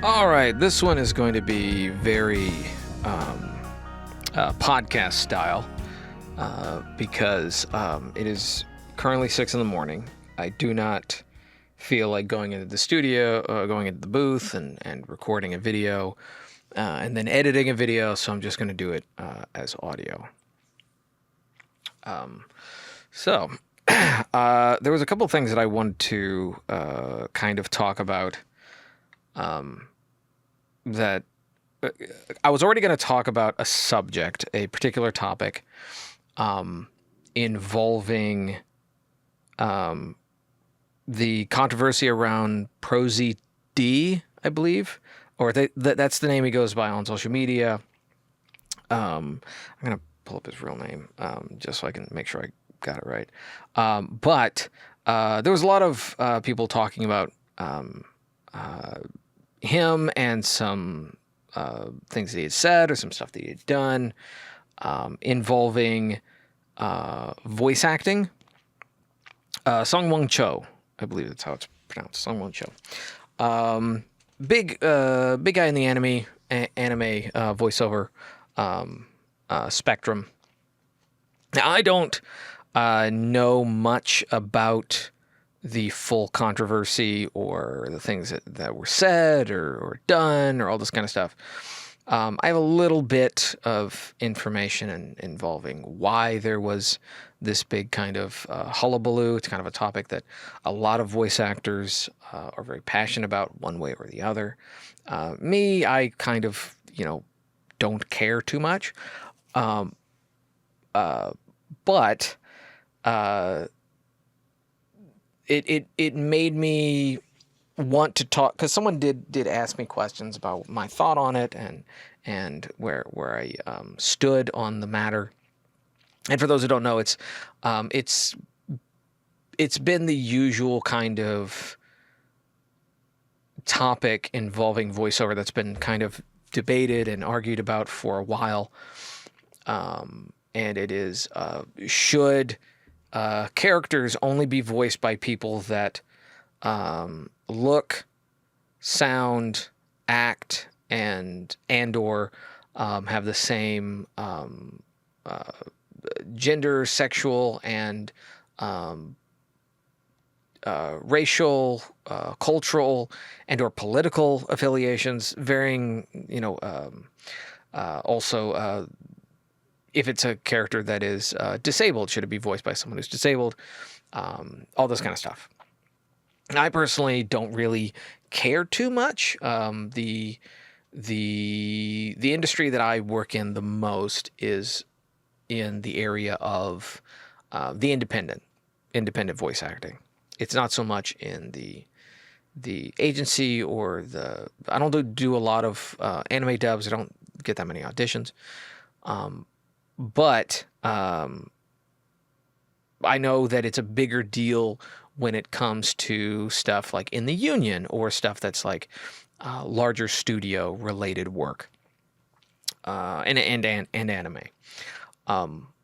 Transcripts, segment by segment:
All right, this one is going to be very podcast style because it is currently 6 in the morning. I do not feel like going into the studio, going into the booth and recording a video and then editing a video, so I'm just going to do it as audio. So there was a couple things that I wanted to kind of talk about that I was already going to talk about a subject, a particular topic involving the controversy around Pro ZD, I believe, or that's the name he goes by on social media. I'm going to pull up his real name just so I can make sure I got it right. But there was a lot of people talking about him and some things that he had said or some stuff that he had done involving voice acting. Sungwon Cho, I believe that's how it's pronounced. Sungwon Cho. Big guy in the anime voiceover spectrum. Now, I don't know much about the full controversy or the things that were said or done or all this kind of stuff. I have a little bit of information involving why there was this big kind of hullabaloo. It's kind of a topic that a lot of voice actors are very passionate about one way or the other. Me, I kind of, don't care too much. But it made me want to talk, because someone did ask me questions about my thought on it and where I stood on the matter. And for those who don't know, it's been the usual kind of topic involving voiceover that's been kind of debated and argued about for a while. And it is, should characters only be voiced by people that look, sound, act, and or have the same gender, sexual, and racial, cultural, and or political affiliations, varying, also if it's a character that is disabled, should it be voiced by someone who's disabled? All this kind of stuff. I personally don't really care too much. The industry that I work in the most is in the area of the independent voice acting. It's not so much in the agency or I don't do a lot of anime dubs. I don't get that many auditions. But I know that it's a bigger deal when it comes to stuff like in the union or stuff that's like larger studio related work and anime,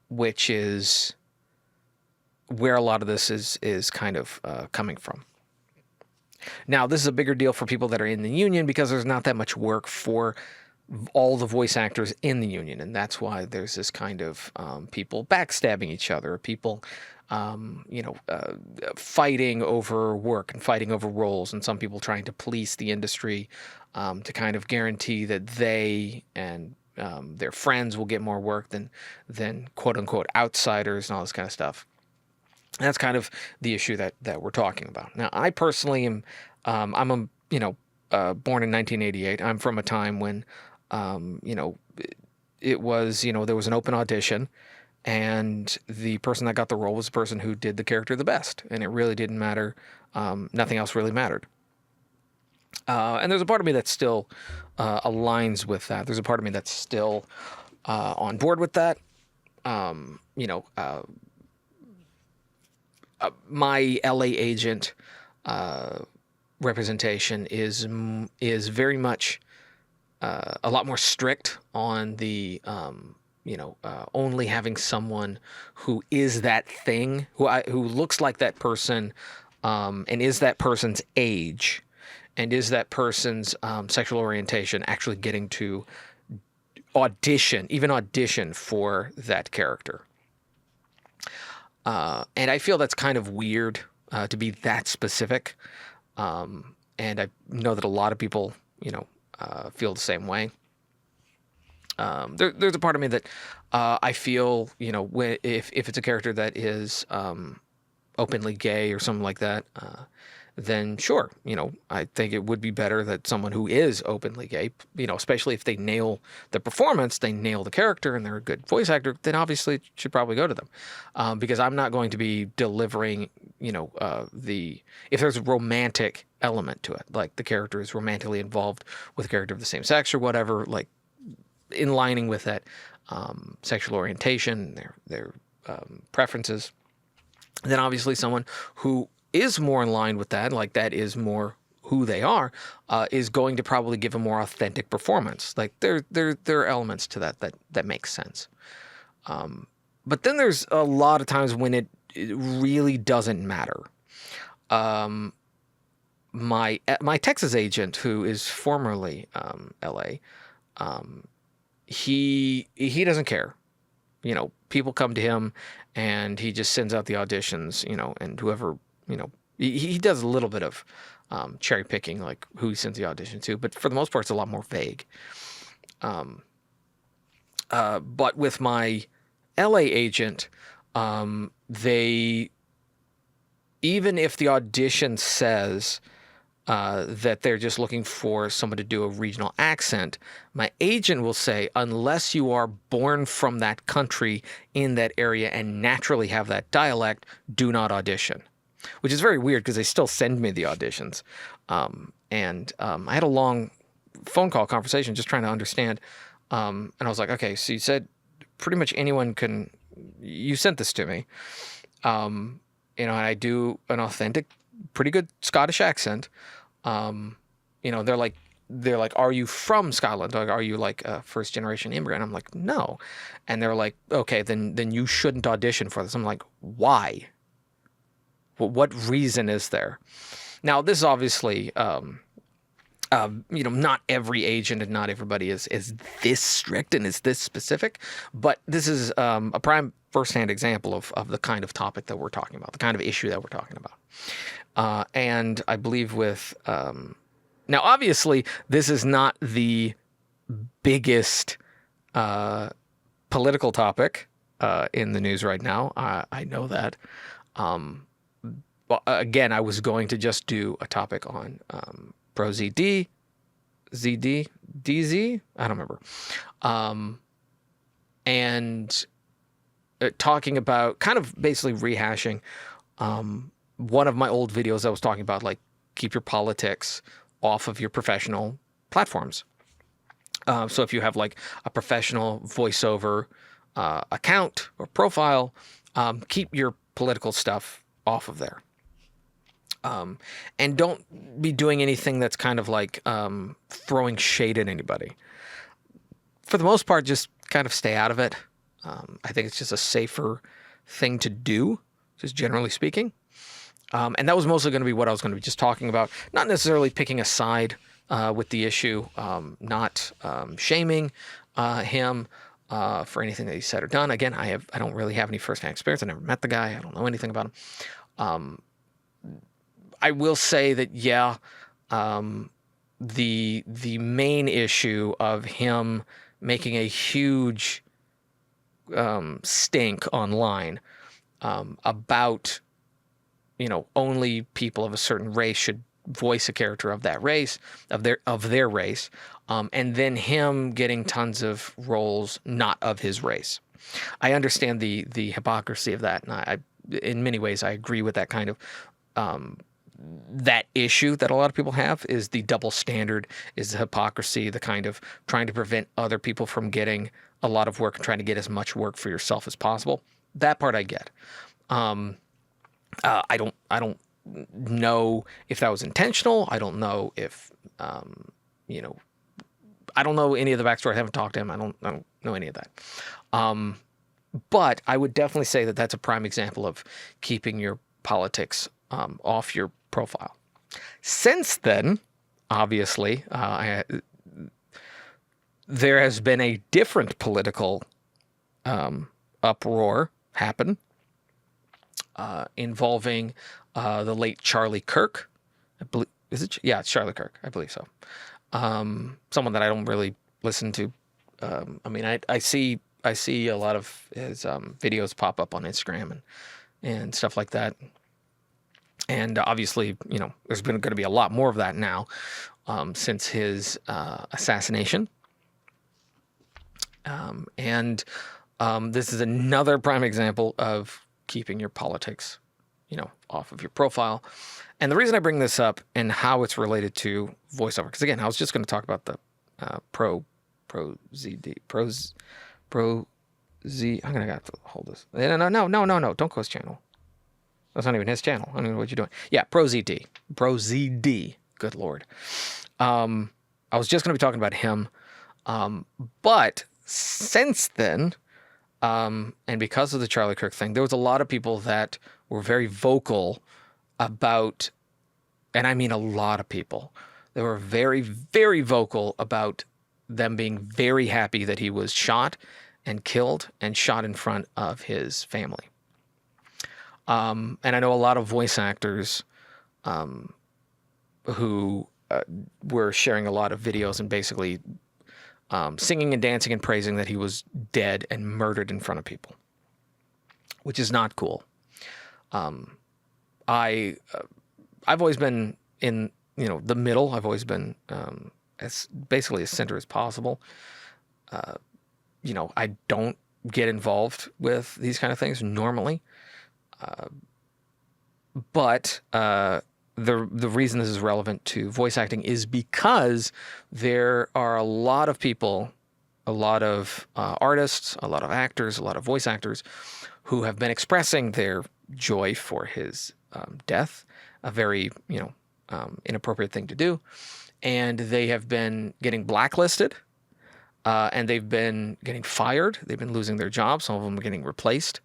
which is where a lot of this is kind of coming from. Now, this is a bigger deal for people that are in the union because there's not that much work for all the voice actors in the union, and that's why there's this kind of people backstabbing each other, people fighting over work and fighting over roles, and some people trying to police the industry to kind of guarantee that they and their friends will get more work than quote unquote outsiders and all this kind of stuff. And that's kind of the issue that we're talking about. Now, I personally am born in 1988. I'm from a time when it was, there was an open audition, and the person that got the role was the person who did the character the best, and it really didn't matter. Nothing else really mattered. And there's a part of me that still aligns with that. There's a part of me that's still on board with that. My LA agent representation is very much a lot more strict on the only having someone who is that thing, who looks like that person, and is that person's age, and is that person's sexual orientation actually getting to audition for that character. And I feel that's kind of weird to be that specific. And I know that a lot of people, feel the same way. There's a part of me that I feel, if it's a character that is openly gay or something like that, then sure, I think it would be better that someone who is openly gay, especially if they nail the performance, they nail the character, and they're a good voice actor, then obviously it should probably go to them. Because I'm not going to be delivering, if there's a romantic element to it, like the character is romantically involved with a character of the same sex or whatever, like in lining with that sexual orientation, their preferences, then obviously someone who is more in line with that, like that is more who they are, is going to probably give a more authentic performance. Like there are elements to that make sense. But then there's a lot of times when it really doesn't matter. My Texas agent, who is formerly LA, he doesn't care. People come to him and he just sends out the auditions, and whoever, he does a little bit of cherry picking, like who he sends the audition to, but for the most part, it's a lot more vague. But with my LA agent, even if the audition says that they're just looking for someone to do a regional accent, my agent will say, unless you are born from that country in that area and naturally have that dialect, do not audition. Which is very weird because they still send me the auditions. And I had a long phone call conversation just trying to understand. And I was like, okay, so you said pretty much anyone can, you sent this to me. And I do an authentic, pretty good Scottish accent. They're like, are you from Scotland? Like, are you like a first generation immigrant? I'm like, no. And they're like, okay, then you shouldn't audition for this. I'm like, why? What reason is there? Now, this is obviously, not every agent and not everybody is this strict and is this specific, but this is a prime firsthand example of the kind of topic that we're talking about, the kind of issue that we're talking about. And I believe with, now obviously this is not the biggest political topic in the news right now. I know that. Well, again, I was going to just do a topic on Pro ZD, DZ, I don't remember, and talking about kind of basically rehashing one of my old videos. I was talking about like keep your politics off of your professional platforms. So if you have like a professional voiceover account or profile, keep your political stuff off of there. And don't be doing anything that's kind of like throwing shade at anybody. For the most part, just kind of stay out of it. I think it's just a safer thing to do, just generally speaking. And that was mostly going to be what I was going to be just talking about, not necessarily picking a side with the issue, not shaming him for anything that he said or done. Again, I don't really have any firsthand experience. I never met the guy. I don't know anything about him. I will say that, yeah, the main issue of him making a huge stink online about, only people of a certain race should voice a character of that race, of their race, and then him getting tons of roles not of his race. I understand the hypocrisy of that, and I in many ways I agree with that kind of that issue that a lot of people have, is the double standard, is the hypocrisy, the kind of trying to prevent other people from getting a lot of work and trying to get as much work for yourself as possible. That part I get. I don't know if that was intentional. I don't know if, I don't know any of the backstory. I haven't talked to him. I don't know any of that. But I would definitely say that that's a prime example of keeping your politics off your profile. Since then, obviously. There has been a different political uproar happen involving the late Charlie Kirk. I believe, is it? Yeah, it's Charlie Kirk. I believe so. Someone that I don't really listen to. I mean, I see a lot of his videos pop up on Instagram and stuff like that. And obviously, you know, there's been going to be a lot more of that now since his assassination. This is another prime example of keeping your politics, you know, off of your profile. And the reason I bring this up and how it's related to voiceover, because again, I was just going to talk about the Pro Z. I'm going to have to hold this. No. Don't go his channel. That's not even his channel. I don't know what you're doing. Yeah, Pro ZD. Good Lord. I was just going to be talking about him. But since then, and because of the Charlie Kirk thing, there was a lot of people that were very vocal about, and I mean a lot of people, they were very, very vocal about them being very happy that he was shot and killed and shot in front of his family. And I know a lot of voice actors who were sharing a lot of videos and basically singing and dancing and praising that he was dead and murdered in front of people, which is not cool. I've always been in, you know, the middle. I've always been as basically as center as possible. You know, I don't get involved with these kind of things normally. But the reason this is relevant to voice acting is because there are a lot of people, a lot of artists, a lot of actors, a lot of voice actors who have been expressing their joy for his death, a very, you know, inappropriate thing to do. And they have been getting blacklisted, and they've been getting fired. They've been losing their jobs. Some of them are getting replaced.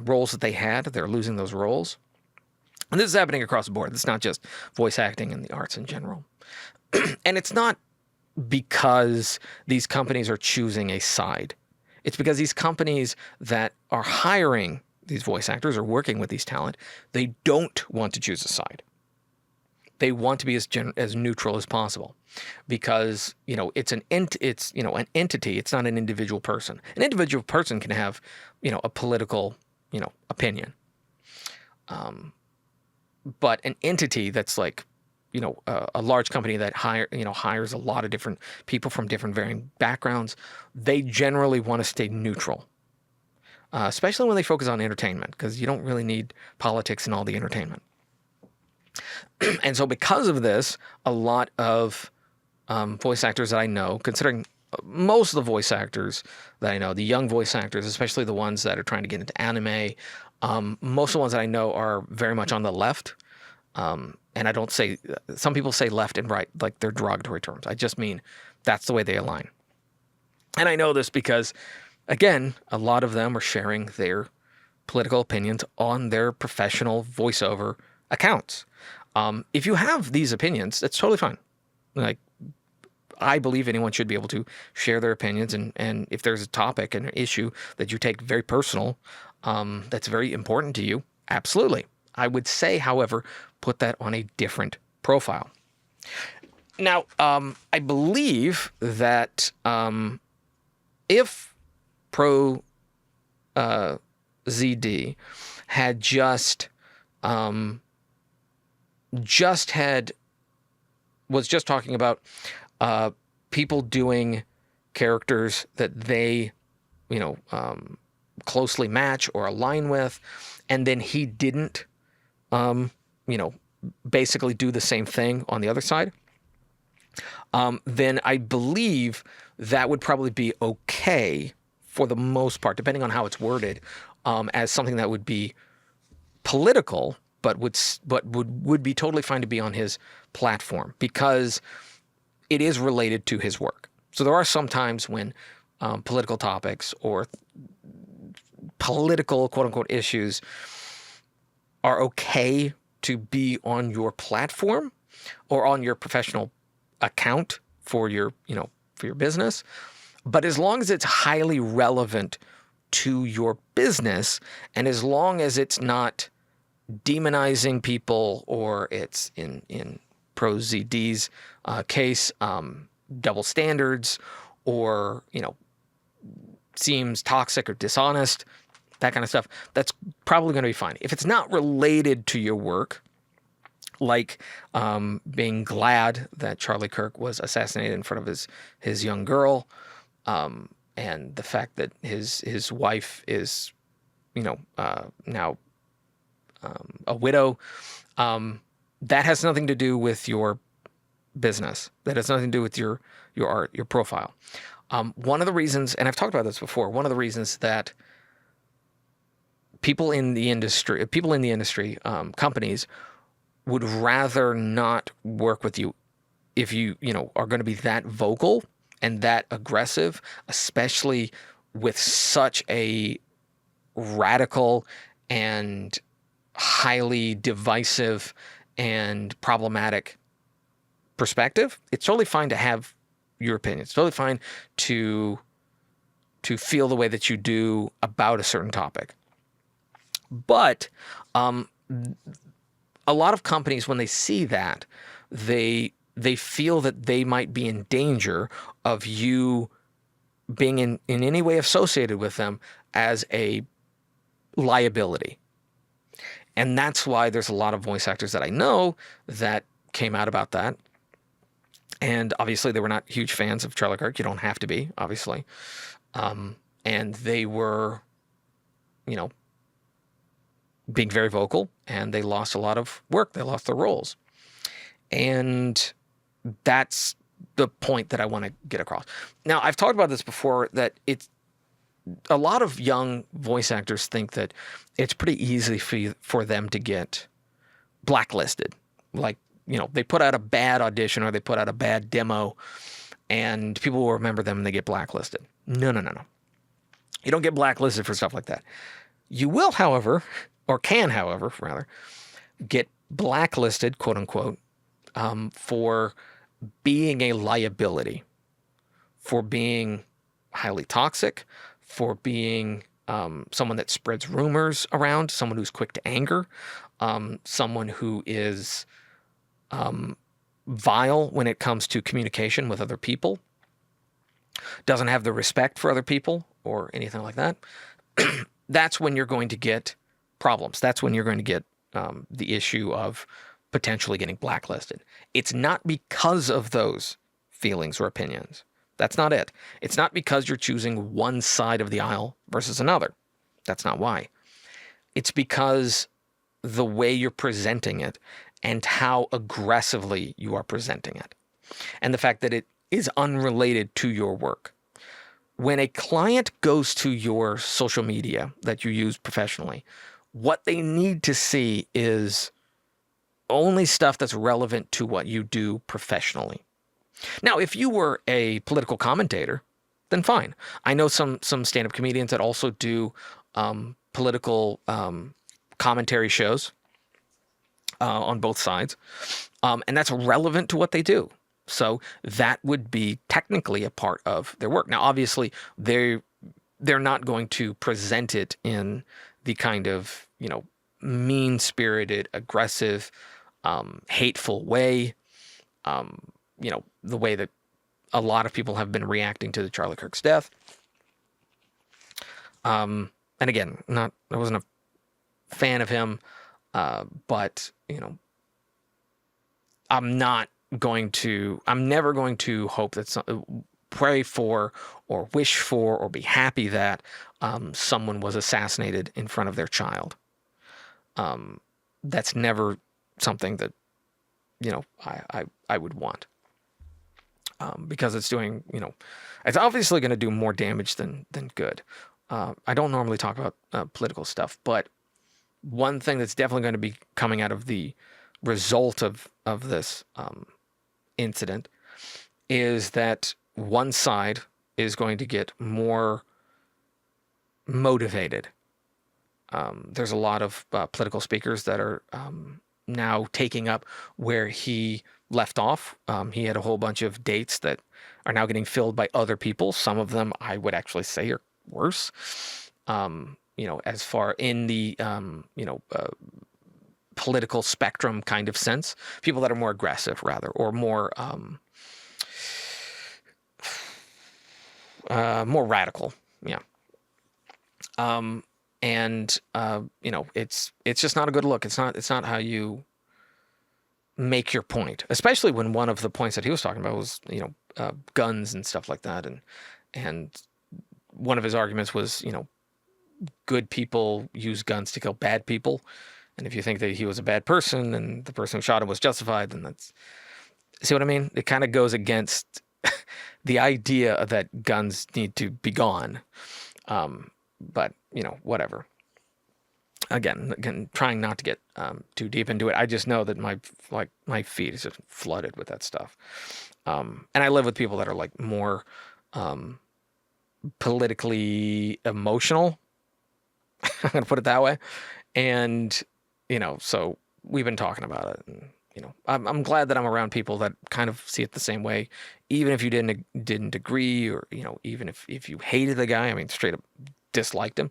Roles that they had, they're losing those roles. And this is happening across the board. It's not just voice acting and the arts in general. And it's not because these companies are choosing a side. It's because these companies that are hiring these voice actors or working with these talent, they don't want to choose a side. They want to be as neutral as possible, because, you know, it's an entity. It's not an individual person. An individual person can have, you know, a political, you know, opinion. But an entity that's like, you know, a large company that hires a lot of different people from different varying backgrounds, they generally want to stay neutral, especially when they focus on entertainment, because you don't really need politics in all the entertainment. And so because of this, a lot of voice actors that I know, considering most of the voice actors that I know, the young voice actors, especially the ones that are trying to get into anime, most of the ones that I know are very much on the left. And I don't say, some people say left and right like they're derogatory terms. I just mean that's the way they align. And I know this because, again, a lot of them are sharing their political opinions on their professional voiceover accounts. If you have these opinions, that's totally fine. Like, I believe anyone should be able to share their opinions, and if there's a topic and an issue that you take very personal, that's very important to you, absolutely. I would say, however, put that on a different profile. Now, I believe that if Pro ZD had was just talking about people doing characters that they, you know, closely match or align with, and then he didn't, you know, basically do the same thing on the other side, then I believe that would probably be okay for the most part, depending on how it's worded, as something that would be political, but would be totally fine to be on his platform, because it is related to his work. So there are some times when political topics or political quote-unquote issues are okay to be on your platform or on your professional account for your, for your business. But as long as it's highly relevant to your business, and as long as it's not demonizing people, or it's in Pro ZD's case, double standards, or, seems toxic or dishonest, that kind of stuff, that's probably going to be fine. If it's not related to your work, like being glad that Charlie Kirk was assassinated in front of his young girl, and the fact that his wife is, now a widow, that has nothing to do with your business. That has nothing to do with your art, your profile. One of the reasons, and I've talked about this before, one of the reasons that people in the industry, companies would rather not work with you if you, are going to be that vocal and that aggressive, especially with such a radical and highly divisive and problematic perspective. It's totally fine to have your opinion. It's totally fine to feel the way that you do about a certain topic. But a lot of companies, when they see that, they feel that they might be in danger of you being in any way associated with them as a liability. And that's why there's a lot of voice actors that I know that came out about that. And obviously they were not huge fans of Charlie Kirk. You don't have to be, obviously. And they were, being very vocal, and they lost a lot of work. They lost their roles. And that's the point that I want to get across. Now, I've talked about this before, that it's a lot of young voice actors think that it's pretty easy for them to get blacklisted. Like, they put out a bad audition or they put out a bad demo, and people will remember them and they get blacklisted. No. You don't get blacklisted for stuff like that. You will, however, or can, however, rather, get blacklisted, quote unquote, for being a liability, for being highly toxic, for being someone that spreads rumors around, someone who's quick to anger, someone who is vile when it comes to communication with other people, doesn't have the respect for other people or anything like that. That's when you're going to get problems. That's when you're going to get the issue of potentially getting blacklisted. It's not because of those feelings or opinions. That's not it. It's not because you're choosing one side of the aisle versus another. That's not why. It's because the way you're presenting it and how aggressively you are presenting it, and the fact that it is unrelated to your work. When a client goes to your social media that you use professionally, what they need to see is only stuff that's relevant to what you do professionally. Now, if you were a political commentator, then fine. I know some stand-up comedians that also do political commentary shows on both sides, and that's relevant to what they do. So that would be technically a part of their work. Now, obviously, they're not going to present it in the kind of, mean-spirited, aggressive, hateful way, the way that a lot of people have been reacting to the Charlie Kirk's death. And again, I wasn't a fan of him, but, I'm never going to hope that pray for or wish for or be happy that someone was assassinated in front of their child. That's never something that, I would want. Because it's doing, it's obviously going to do more damage than good. I don't normally talk about political stuff, but one thing that's definitely going to be coming out of the result of this incident is that one side is going to get more motivated. There's a lot of political speakers that are now taking up where he left off. He had a whole bunch of dates that are now getting filled by other people. Some of them I would actually say are worse. As far in the political spectrum kind of sense, people that are more aggressive rather, or more more radical. Yeah. It's just not a good look. It's not how you make your point, especially when one of the points that he was talking about was, guns and stuff like that. And one of his arguments was, good people use guns to kill bad people. And if you think that he was a bad person and the person who shot him was justified, then that's, see what I mean? It kind of goes against the idea that guns need to be gone. But, whatever. Again, trying not to get too deep into it. I just know that my feed is just flooded with that stuff. And I live with people that are like more politically emotional. I'm going to put it that way. And, so we've been talking about it. And, I'm glad that I'm around people that kind of see it the same way, even if you didn't agree, or, even if you hated the guy, I mean, straight up disliked him.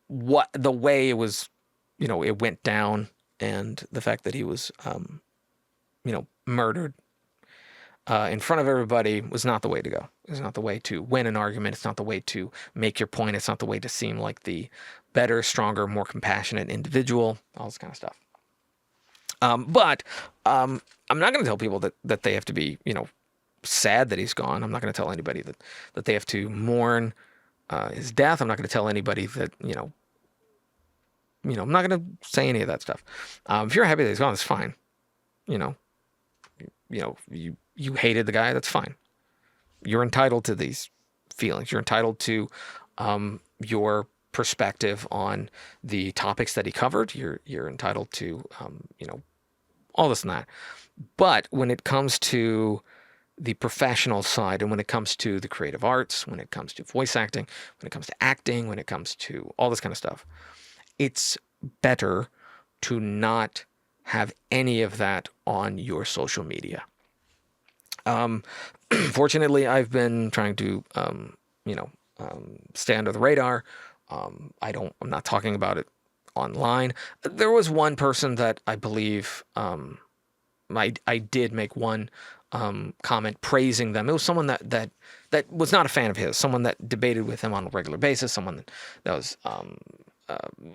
What the way it was, it went down, and the fact that he was, murdered in front of everybody was not the way to go. It's not the way to win an argument. It's not the way to make your point. It's not the way to seem like the better, stronger, more compassionate individual, all this kind of stuff. But I'm not going to tell people that they have to be, sad that he's gone. I'm not going to tell anybody that they have to mourn his death. I'm not going to tell anybody that, I'm not going to say any of that stuff. If you're happy that he's gone, it's fine. You hated the guy, that's fine. You're entitled to these feelings. You're entitled to your perspective on the topics that he covered. You're entitled to, all this and that. But when it comes to the professional side, and when it comes to the creative arts, when it comes to voice acting, when it comes to acting, when it comes to all this kind of stuff, it's better to not have any of that on your social media. Fortunately, I've been trying to, stay under the radar. I'm not talking about it online. There was one person that I believe, I did make one comment praising them. It was someone that was not a fan of his, someone that debated with him on a regular basis, someone that was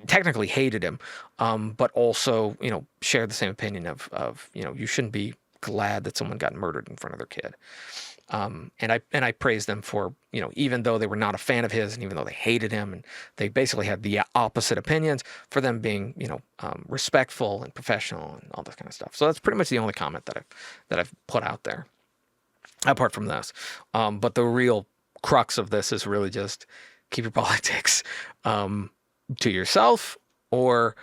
technically hated him, but also, shared the same opinion of you shouldn't be glad that someone got murdered in front of their kid. And I praised them for, even though they were not a fan of his, and even though they hated him, and they basically had the opposite opinions, for them being, respectful and professional and all this kind of stuff. So that's pretty much the only comment that I've put out there, apart from this. But the real crux of this is really just keep your politics to yourself, or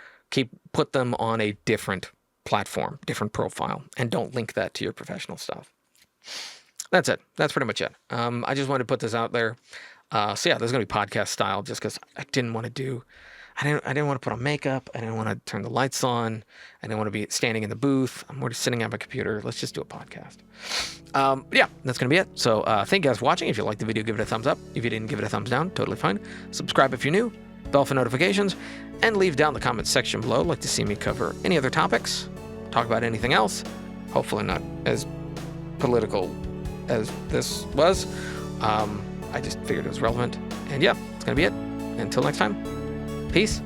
put them on a different platform, different profile, and don't link that to your professional stuff. That's it. That's pretty much it. I just wanted to put this out there. So yeah, there's gonna be podcast style, just because I didn't want to put on makeup. I didn't want to turn the lights on. I didn't want to be standing in the booth. I'm already sitting at my computer. Let's just do a podcast. Yeah, that's gonna be it. So thank you guys for watching. If you liked the video, give it a thumbs up. If you didn't, give it a thumbs down. Totally fine. Subscribe if you're new. Bell for notifications, and leave down the comments section below. Like to see me cover any other topics, talk about anything else. Hopefully not as political as this was. I just figured it was relevant. And yeah, it's gonna be it. Until next time, peace.